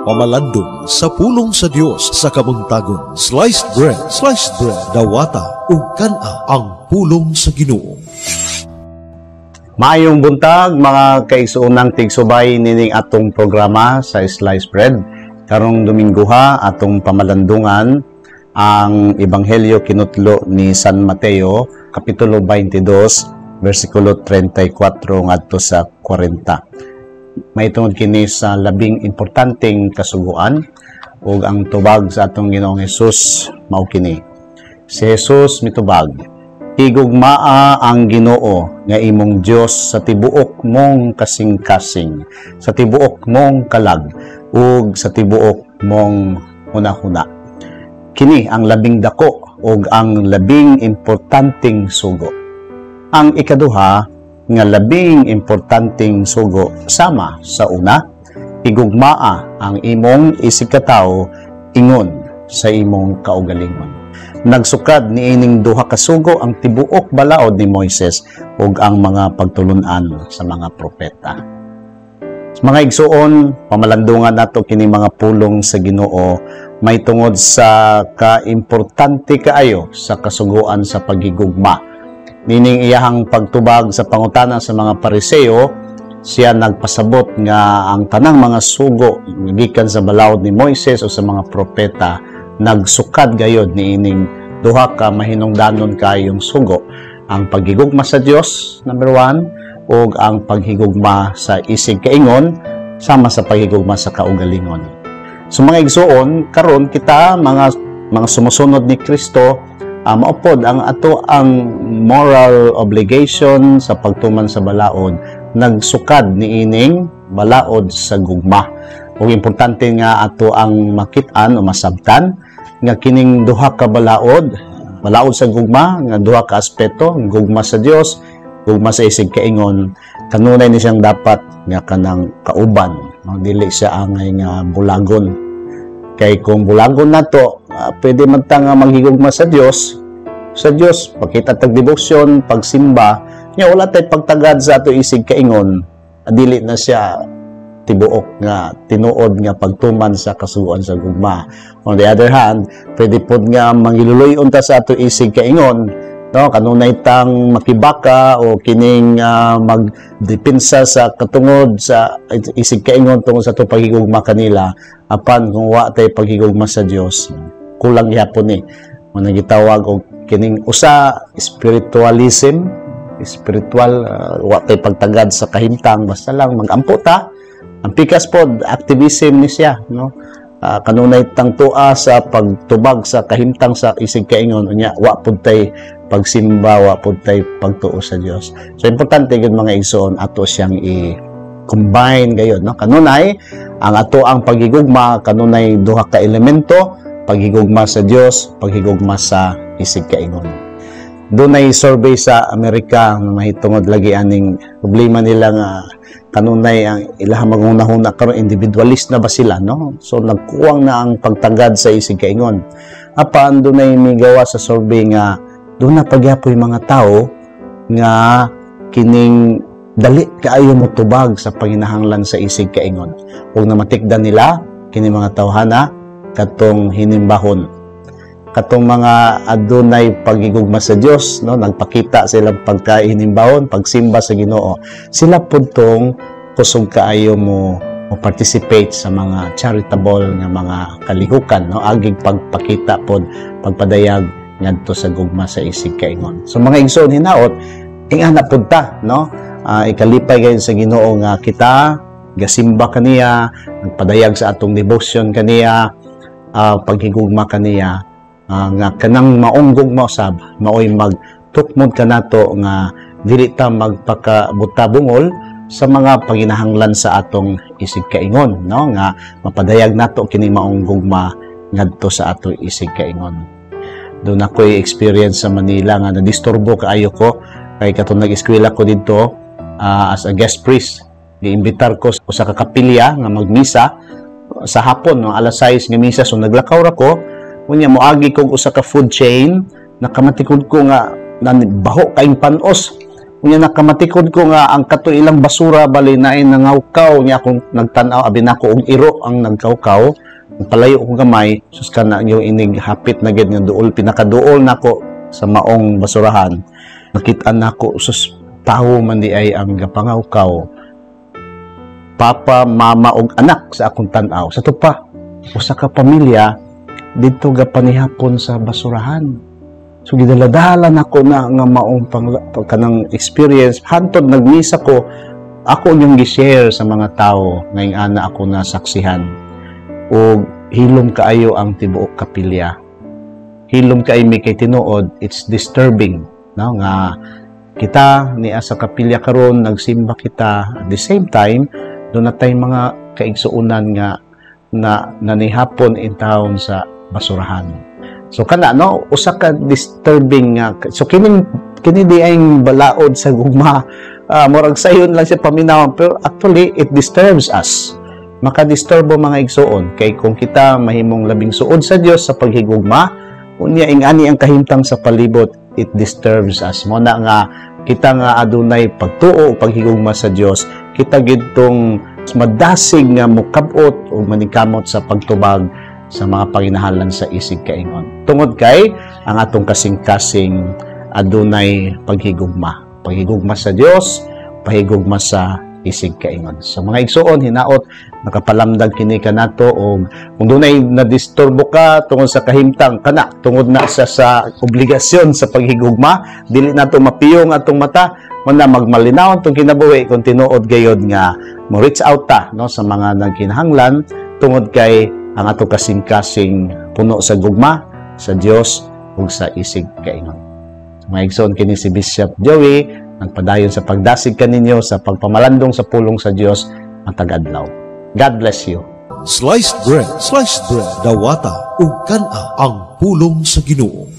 pamalandong sa pulong sa Dios sa kabuntagon. Sliced bread, dawata ug kana ang pulong sa Ginoo. Maayong buntag mga kaigsuonang tigsubay nining atong programa sa Sliced Bread. Karong Domingguha atong pamalandungan ang Ebanghelyo kinutlo ni San Mateo, kapitulo 22, versikulo 34 ngadto sa 40. May tungod kini sa labing importanteng kasuguan ug ang tubag sa atong Ginoong Hesus mao kini. Si Hesus mitubag, "Higugmaa ang Ginoo nga imong Dios sa tibuok mong kasing-kasing, sa tibuok mong kalag, ug sa tibuok mong hunahuna." Kini ang labing dako ug ang labing importanteng sugo. Ang ikaduha nga labing importanteng sugo sama sa una, higugmaa ang imong isikatawo ingon sa imong kaugalingon. Nagsukad ni ining duha ka sugo ang tibuok balaod ni Moises ug ang mga pagtulun-an sa mga propeta. Sa mga igsuon, pamalandungan nato kini mga pulong sa Ginoo may tungod sa kaimportante kaayo sa kasuguan sa paghigugma. Nining iyahang pagtubag sa pangutana sa mga Pariseo, siya nagpasabot nga ang tanang mga sugo gikan sa balaod ni Moises o sa mga propeta nagsukad gayod ni ining duha ka mahinungdanon kayong sugo, ang paghigugma sa Dios number 1 ug ang paghigugma sa isig kaingon sama sa paghigugma sa kaugalingon. So mga igsuon, karon kita mga sumusunod ni Kristo, maupod ang ato ang moral obligation sa pagtuman sa balaod, nagsukad ni ining balaod sa gugma. Ug importante nga ato ang makit-an o masabtan nga kining duha ka balaod sa gugma nga duha ka aspeto, gugma sa Dios, gugma sa isig kaingon, kanunay ni siyang dapat nga kanang kauban, dili siya angay nga bulagon. Kay kung bulagon nato, pwede man ta nga maghigugma sa Dios, pakita tag debosyon, pagsimba, nya wala tay pagtagad sa ato isig kaingon, dili na siya tibuok nga tinuod nga pagtuman sa kasuguan sa gugma. On the other hand, pwede pod nga mangiluloy-on ta sa ato isig kaingon, no, kanunay tang makibaka o kining magdepensa sa katungod sa isig kaingon tungod sa ato paghigugma kanila, apan kung wa tay paghigugma sa Dios, kulang gyapon ni. Mo nagitawag og kining usa spiritual, wa tay pagtagad sa kahimtang, basta lang magampo ta. Ang pikas pod activism ni siya, no, kanunay tang tua sa pagtubag sa kahimtang sa isig kaingon, unya wa pud tay pagsimba, wa pud tay pagtuo sa Dios. So importante gyud mga igsoon ato siyang i-combine gayud, no, kanunay ang ato ang paghigugma kanunay duha ka elemento, paghigugma sa Dios, paghigugma sa isig kaingon. Dunay survey sa Amerika nga mahitungod lagi aning problema nila nga kanunay ang ilahang magunahuna karon individualist na ba sila, no? So nagkuwang na ang pagtagad sa isig kaingon. Apan dunay migawa sa survey nga doon na pagyapoy mga tao nga kining dali kaayo mo tubag sa panginahanglan sa isig kaingon. Ug namatikdan nila kini mga tawhana katong hinimbahon, katong mga adunay paghigugma sa Dios, no, nagpakita sila pagkahinimbaon, pagsimba sa Ginoo, sila pud tong kusog kaayo mo participate sa mga charitable nga mga kalihukan, no, agig pagpakita pod pagpadayag ngadto sa gugma sa isig kaingon. So mga igsoon hinaot, ingana pud ta, no, ikalipay gayon sa Ginoo nga kita gasimba kaniya, nagpadayag sa atong devotion kaniya, paghigugma kaniya, nga kanang maong gugma usab maoy magtukmod kanato nga dili ta magpakabuta-bungol sa mga paginahanglan sa atong isig kaingon, no, nga mapadayag nato kini maong gugma ngadto sa ato isig kaingon. Doon ako'y experience sa Manila nga nadisturbo kaayo ko kay katong nag-eskwela ko dito as a guest priest. Giimbitar ko sa kakapilya nga magmisa sa hapon, no, alas 6 nga misa, so naglakaw ra ko. Unya moagi kog usa ka food chain, nakamatikod ko nga baho kaing panos Unya nakamatikod ko nga ang kato ilang basura bali na ay nangawkaw niya akong nagtanaw abi nako og iro ang nagkawkaw. Palayo ko gamay sus kana yung inig hapit na gid nga duol pinakaduol nako sa maong basurahan. Nakita nako sus tawo man di ay ang gapangawkaw. Papa, mama og anak sa akong tan-aw. Sa to pa usa ka pamilya dito gapanihapon sa basurahan. So gidaladalan ako na nga maong kanang experience hantod nagmisa ko ako yung gi-share sa mga tao ngayong ana ako na saksihan o hilom kaayo ang tibuok kapilya. Hilom kay mi kay tinuod, it's disturbing no nga kita ni asa kapilya karon nagsimba kita at the same time doon natay mga kaigsuunan nga na nanihapon in town sa basurahan. So kana no usa ka disturbing nga so kini di ay balaod sa gugma murag sayon lang siya paminaw pero actually it disturbs us. Makadisturbo mga igsuon kay kung kita mahimong labing suod sa Dios sa paghigugma unya ingani ang kahimtang sa palibot it disturbs us. Mo na nga kita nga adunay pagtuo paghigugma sa Dios kita gidtong madasig nga mukabot o manikamot sa pagtubag sa mga panginahalan sa isig kaingon. Tungod kay ang atong kasing-kasing adunay paghigugma. Paghigugma sa Dios, paghigugma sa isig kaingon. So mga igsuon hinaot nakapalamdag kini kanato og kung dunay nadisturbo ka tungod sa kahimtang kana tungod na sa obligasyon sa paghigugma, dili nato mapiyong atong mata na magmalinaw itong kinabuhi kung tinuod gayod nga mo reach out ta no sa mga nagkinahanglan tungod kay ang ato kasing-kasing puno sa gugma sa Dios ug sa isig kaingon. So, mga igsoon kini si Bishop Joey nagpadayon sa pagdasig kaninyo sa pagpamalandong sa pulong sa Dios matag adlaw. God bless you. Sliced bread, dawata ug kana ang pulong sa Ginoo.